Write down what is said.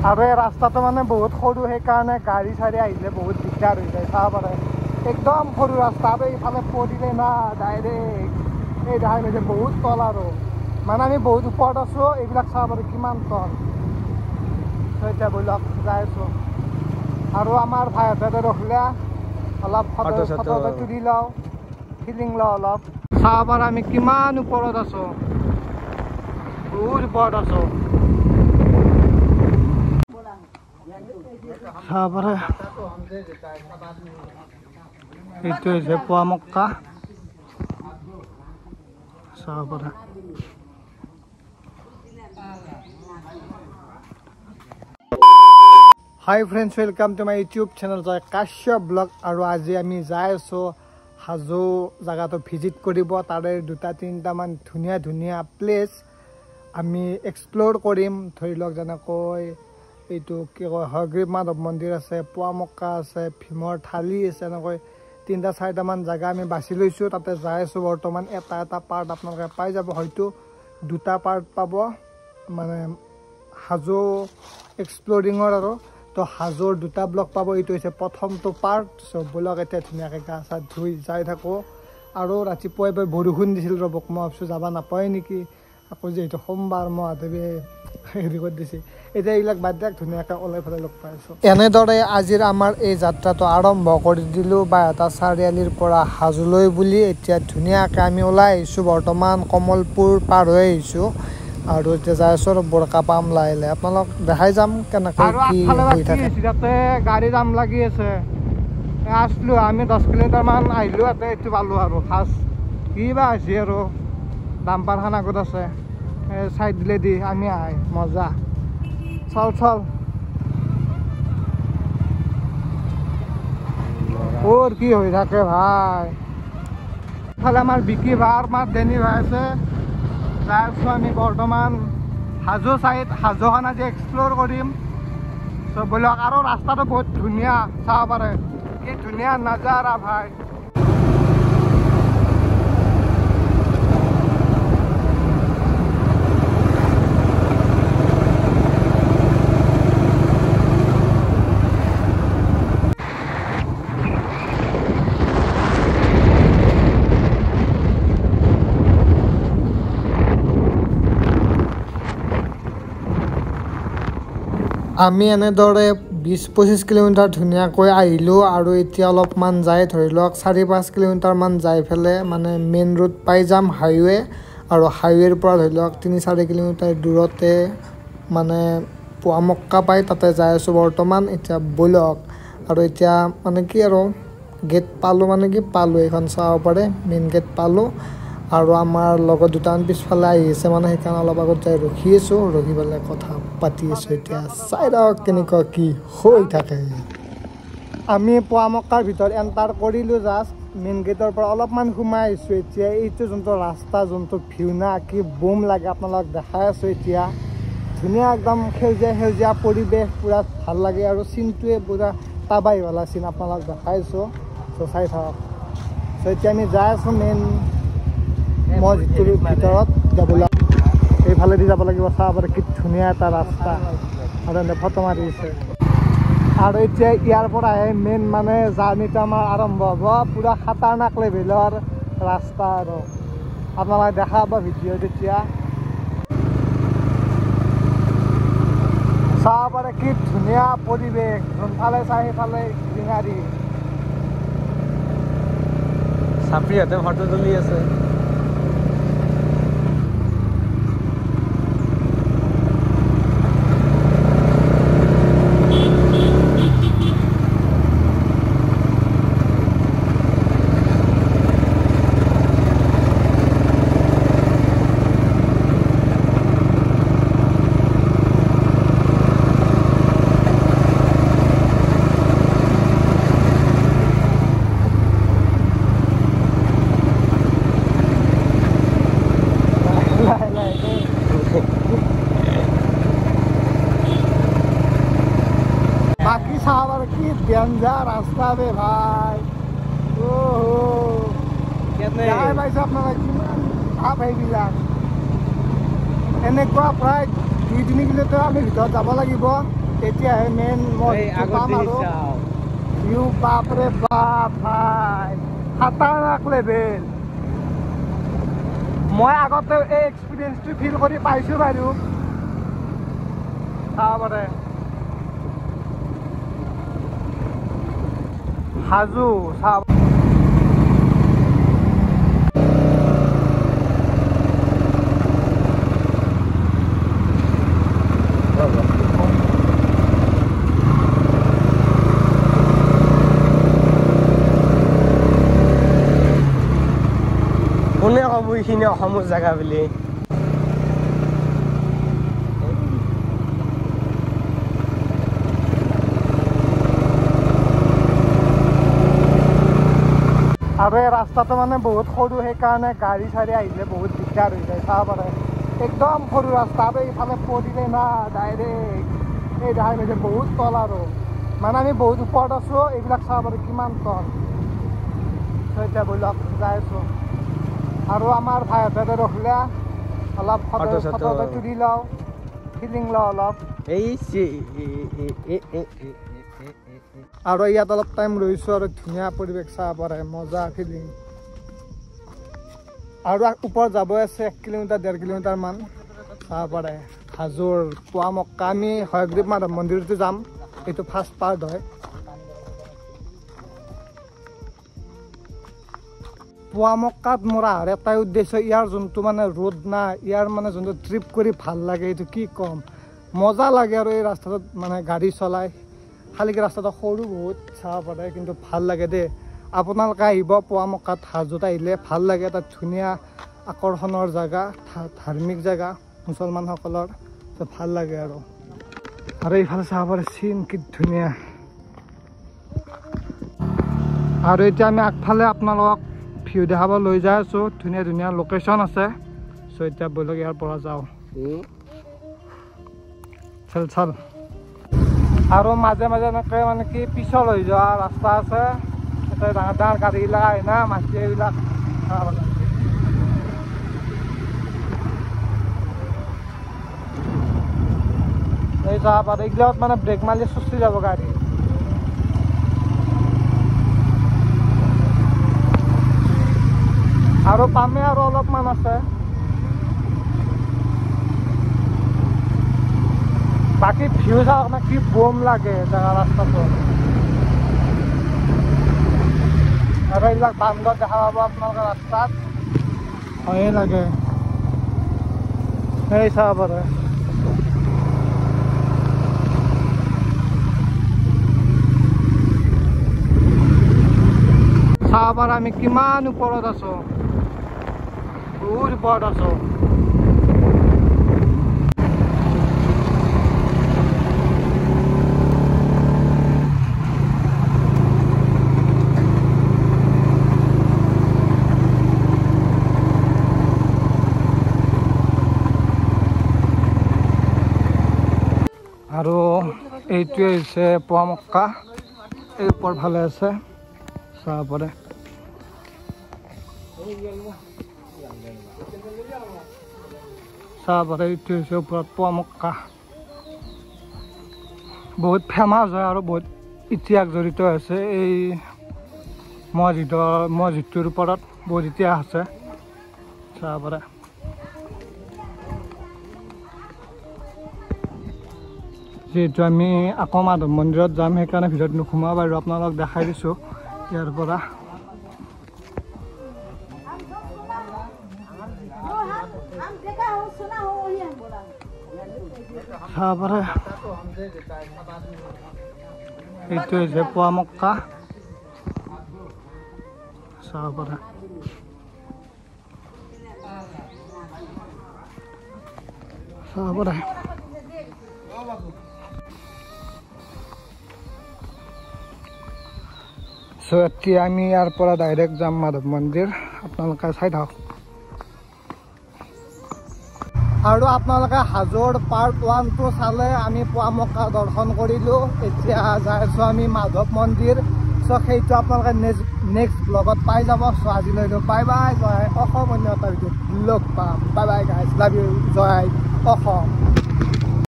আৰু এই ৰাস্তাটো মানে বহুত সৰু, সেইকাৰণে গাড়ী চাড়ী আহিলে বহুত দিগদাৰ হৈ যায়। চাব পাৰে একদম সৰু ৰাস্তা, আৰু এইফালে পৰিলে না ডাইৰেক্ট এই দেখা গৈছে বহুত তল, আৰু মানে আমি বহুত ওপৰত আছোঁ। এইবিলাক চাব পাৰে কিমান তল। এতিয়া বলক যাই আছোঁ, আৰু আমাৰ ভাইহঁতে ৰখিলে অলপ ফটো তুলি লওঁ, ফিলিং লওঁ অলপ। চাব পাৰে আমি কিমান ওপৰত আছোঁ, বহুত ওপৰত আছোঁ। চাব পাৰে এইটো হৈছে পুৱামক্কা। চাব পাৰে hi friends, welcome to my YouTube channel Joy Kashyap vlog. আৰু আজি আমি যাই আছোঁ হাজো জেগাটো ভিজিট কৰিব। তাৰে 2-3টামান ধুনীয়া ধুনীয়া প্লেচ আমি এক্সপ্ল'ৰ কৰিম। ধৰি লওক যেনেকৈ এইটো কি কয় হয়গ্ৰীৱ মাধৱ মন্দিৰ আছে, পুৱামক্কা আছে, ভীমৰ থালি আছে, এনেকৈ 3-4টামান জেগা আমি বাছি লৈছোঁ। তাতে যাই আছোঁ বৰ্তমান। এটা পাৰ্ট আপোনালোকে পাই যাব, হয়তো 2টা পাৰ্ট পাব মানে হাজো এক্সপ্ল'ৰিঙৰ। আৰু তো হাজোৰ 2টা ব্লগ পাব, এইটো হৈছে প্ৰথমটো পাৰ্ট। চব ব্লগ এতিয়া ধুনীয়াকৈ গা চা ধুই যাই থাকোঁ। আৰু ৰাতিপুৱাই বৰষুণ দিছিল, ৰ'বক মই ভাবিছোঁ যাব নাপায় নেকি, আকৌ যিহেতু সোমবাৰ মহাদেৱে হেৰি কৰি দিছে। এতিয়া এইবিলাক বাদ দিয়ক, ধুনীয়াকৈ ওলাই পেলাই লগ পাই আছোঁ। এনেদৰে আজিৰ আমাৰ এই যাত্ৰাটো আৰম্ভ কৰি দিলোঁ বাইহাটা চাৰিআলিৰ পৰা হাজোলৈ বুলি। এতিয়া ধুনীয়াকৈ আমি ওলাই আহিছোঁ, বৰ্তমান কমলপুৰ পাৰ হৈ আহিছোঁ। আৰু এতিয়া যাই আছোঁ আৰু বৰকা পাম লাহে লাহে, আপোনালোক দেখাই যাম কেনেকৈ কি হৈ থাকে। তাতে গাড়ী জাম লাগি আছে, আছিলোঁ আমি 10 কিলোমিটাৰমান আহিলোঁ, ইয়াতে এইটো পালোঁ আৰু খাচ কিবা হৈছে। আৰু ডাম্পাৰখন আগত আছে, চাইড দিলে দি আমি আহে মজা। চল ওৰ কি হৈ থাকে ভাই। ইফালে আমাৰ বিকি ভাই আমাৰ ডেনি ভাই আছে। যাই আছোঁ আমি বৰ্তমান হাজো চাইড, হাজোখন আজি এক্সপ্ল'ৰ কৰিম। চব বলক, আৰু ৰাস্তাটো বহুত ধুনীয়া, চাব পাৰে কি ধুনীয়া নাজাৰা ভাই। আমি এনেদৰে 20-25 কিলোমিটাৰ ধুনীয়াকৈ আহিলোঁ। আৰু এতিয়া অলপমান যাই ধৰি লওক 4-5 কিলোমিটাৰমান যাই পেলাই মানে মেইন ৰোড পাই যাম, হাইৱে। আৰু হাইৱেৰ পৰা ধৰি লওক 3-4 কিলোমিটাৰ দূৰতে মানে পুৱামক্কা পাই, তাতে যাই আছোঁ বৰ্তমান। এতিয়া বলক, আৰু এতিয়া মানে কি আৰু গেট পালোঁ, মানে কি পালোঁ এইখন চাব পাৰে, মেইন গেট পালোঁ। আৰু আমাৰ লগত 2টামান পিছফালে আহি আছে, মানে সেইকাৰণে অলপ আগত যাই ৰখি আছোঁ, ৰখি পেলাই কথা পাতি আছোঁ। এতিয়া চাই লওক কেনেকুৱা কি হৈ থাকে। আমি পুৱামক্কাৰ ভিতৰত এণ্টাৰ কৰিলোঁ, জাষ্ট মেইন গেটৰ পৰা অলপমান সোমাই আহিছোঁ। এতিয়া এইটো যোনটো ৰাস্তা, যোনটো ভিউ না, কি বুম লাগে আপোনালোক দেখাই আছোঁ। এতিয়া ধুনীয়া একদম সেউজীয়া পৰিৱেশ, পূৰা ভাল লাগে। আৰু চিনটোৱে পূৰা টাবাইৱালা চিন আপোনালোক দেখাইছোঁ, চ' চাই থাকক। চ' এতিয়া আমি যাই আছোঁ মেইন মছজিদটোৰ ভিতৰত যাবলৈ। এইফালেদি যাব লাগিব, চাব পাৰে কি ধুনীয়া এটা ৰাস্তা, আৰু এনে ফটো মাৰি আছে। আৰু এতিয়া ইয়াৰ পৰাহে মেইন মানে জাৰ্ণিটো আমাৰ আৰম্ভ হ'ব, পূৰা খাতাৰনাক লেভেলৰ ৰাস্তা। আৰু আপোনালোকে দেখা পাব ভিডিঅ'। তেতিয়া চাব পাৰে কি ধুনীয়া পৰিৱেশ, যোনফালে চাই সেইফালে গ্ৰীনাৰী। চাপৰিহঁতে ফটো তুলি আছে। बाकी सावर की डेंजर रास्ता बे भाई। भाई अपना এনেকুৱা প্ৰায় 2-3 কিলোমিটাৰ আমি ভিতৰত যাব লাগিব। এতিয়াহে মেইন পাম আৰু ভিউ বাপৰে বাপ ভাই খাতাৰনাক লেভেল মই আগতে এই এক্সপিৰিয়েঞ্চটো ফিল কৰি পাইছোঁ বাৰু চাব পাৰে হাজো চাব কোনে ক'ব এইখিনি অসমৰ জেগা বুলি আৰু এই ৰাস্তাটো মানে বহুত সৰু সেইকাৰণে গাড়ী চাড়ী আহিলে বহুত দিগদাৰ হৈ যায় চাব পাৰে একদম সৰু ৰাস্তা আৰু এইফালে পৰিলে না ডাইৰেক্ট এই দেখা গৈছে বহুত তল আৰু মানে আমি বহুত ওপৰত আছোঁ এইবিলাক চাব পাৰে কিমান তল এতিয়া বলক যাই আছোঁ আৰু আমাৰ ভাইহঁতে ৰখিলে অলপ ফটো তুলি লওঁ ফিলিং লওঁ অলপ আৰু ইয়াত অলপ টাইম ৰৈছোঁ আৰু ধুনীয়া পৰিৱেশ চাব পাৰে মজা ফিলিং আৰু ওপৰত যাবই আছে 1 কিলোমিটাৰ 1.5 কিলোমিটাৰমান চাব পাৰে হাজোৰ পুৱামক্কা আমি হয়গ্ৰীৱ মাধৱ মন্দিৰতো যাম এইটো ফাৰ্ষ্ট পাৰ্ট হয় পুৱামক্কাত মোৰ অহাৰ এটাই উদ্দেশ্য ইয়াৰ যোনটো মানে ৰোড না ইয়াৰ মানে যোনটো ট্ৰিপ কৰি ভাল লাগে এইটো কি ক'ম মজা লাগে আৰু এই ৰাস্তাটোত মানে গাড়ী চলাই খালি ৰাস্তাটো সৰু বহুত চাব পাৰে কিন্তু ভাল লাগে দেই আপোনালোকে আহিব পুৱামক্কাত হাজোত আহিলে ভাল লাগে এটা ধুনীয়া আকৰ্ষণৰ জেগা ধাৰ্মিক জেগা মুছলমানসকলৰ ভাল লাগে আৰু এইফালে চাব পাৰে চিন কি ধুনীয়া আৰু এতিয়া আমি আগফালে আপোনালোকক ভিউ দেখাব লৈ যাই আছোঁ ধুনীয়া ধুনীয়া লোকেশ্যন আছে চ' এতিয়া বলক ইয়াৰ পৰা যাওঁ চল চল আৰু মাজে মাজে এনেকৈ মানে কি পিছল হৈ যোৱা ৰাস্তা আছে তাতে ডাঙৰ ডাঙৰ গাড়ীবিলাক আহে না মাটি এইবিলাক এই যাব পাৰে এইগিলাকত মানে ব্ৰেক মাৰিলে চুচি যাব গাড়ী আৰু পামে আৰু অলপমান আছে বাকী ভিউ চাওক না কি বম লাগে জেগা ৰাস্তাটো আৰু এইবিলাক বান্দৰ দেখা পাব আপোনালোকে ৰাস্তাত ভয়ে লাগে সেই চাব পাৰে চাব পাৰে আমি কিমান ওপৰত আছোঁ বহুত ওপৰত আছোঁ আৰু এইটোৱে হৈছে পুৱামক্কা এই ওপৰ ফালে আছে চাব পাৰে চাব পাৰে এইটো হৈছে ওপৰত পুৱামক্কা বহুত ফেমাছ হয় আৰু বহুত ইতিহাস জড়িত আছে এই মছজিদটোৰ ওপৰত বহুত ইতিহাস আছে চাব পাৰে যিহেতু আমি আকৌ মাধৱ মন্দিৰত যাম সেইকাৰণে ভিতৰত নোসোমাব আৰু আপোনালোকক দেখাই দিছোঁ ইয়াৰ পৰা চাব পাৰে এইটো হৈছে পুৱামক্কা চাব পাৰে চাব পাৰে চ' এতিয়া আমি ইয়াৰ পৰা ডাইৰেক্ট যাম মাধৱ মন্দিৰ আপোনালোকে চাই থাকক আৰু আপোনালোকে হাজোৰ পাৰ্ট 1টো চালে আমি পুৱামক্কা দৰ্শন কৰিলোঁ এতিয়া যাই আছোঁ আমি মাধৱ মন্দিৰ চ' সেইটো আপোনালোকে নেক্সট ব্লগত পাই যাব চ' আজিলৈ বাই বাই জয় অসম অন্য এটা ভিডিঅ'ত লগ পাম bye bye guys love you Joy Assam